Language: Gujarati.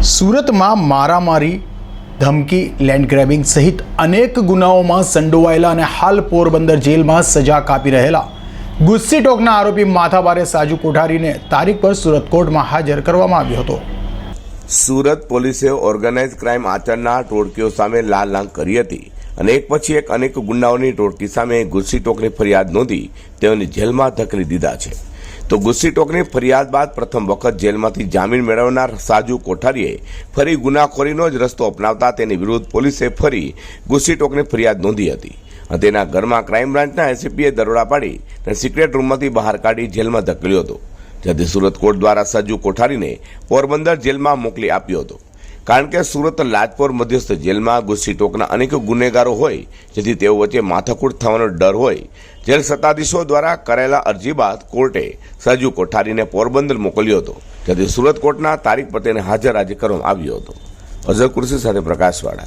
સુરતમાં મારામારી, ધમકી, લેન્ડ ગ્રેબિંગ સહિત અનેક ગુનાઓમાં સંડોવાયેલા અને હાલ પોરબંદર જેલમાં સજા કાપી રહેલા ગુસ્સી ટોકના આરોપી માથાભારે સાજુ કોઠારીને તારીખ પર સુરત કોર્ટમાં હાજર કરવામાં આવ્યો હતો। સુરત પોલીસે ઓર્ગેનાઇઝ ક્રાઇમ આચરનાર ટોળકીઓ સામે લાલ લાંગ કરી હતી અને એક પછી એક અનેક ગુનાઓની ટોળકી સામે ગુસ્સી ટોકની ફરિયાદ નોંધી તેઓને જેલમાં ધકેલી દીધા છે। તો ગુસ્સી ટોકની ફરિયાદ બાદ પ્રથમ વખત જેલમાંથી જામીન મેળવનાર સાજુ કોઠારીએ ફરી ગુનાખોરીનો જ રસ્તો અપનાવતા તેની વિરુદ્ધ પોલીસે ફરી ગુસ્સી ટોકની ફરિયાદ નોંધી હતી અને તેના ઘરમાં ક્રાઇમ બ્રાન્ચના એસીપીએ દરોડા પાડી તેને સિક્રેટ રૂમમાંથી બહાર કાઢી જેલમાં ધકેલ્યો હતો, જેથી સુરત કોર્ટ દ્વારા સાજુ કોઠારીને પોરબંદર જેલમાં મોકલી આપ્યો હતો। કારણ કે સુરત લાજપોર મધ્યસ્થ જેલમાં ગુસ્સી ટોકના અનેક ગુનેગારો હોય, જેથી તેઓ વચ્ચે માથાકૂટ થવાનો ડર હોય। જેલ સત્તાધીશો દ્વારા કરેલા અરજી બાદ કોર્ટે સાજુ કોઠારીને પોરબંદર મોકલ્યો હતો, જેથી સુરત કોર્ટના તારીખ પર તેને હાજર આજે કરવામાં આવ્યો હતો। અઝર કુર્સી સાથે પ્રકાશવાળા।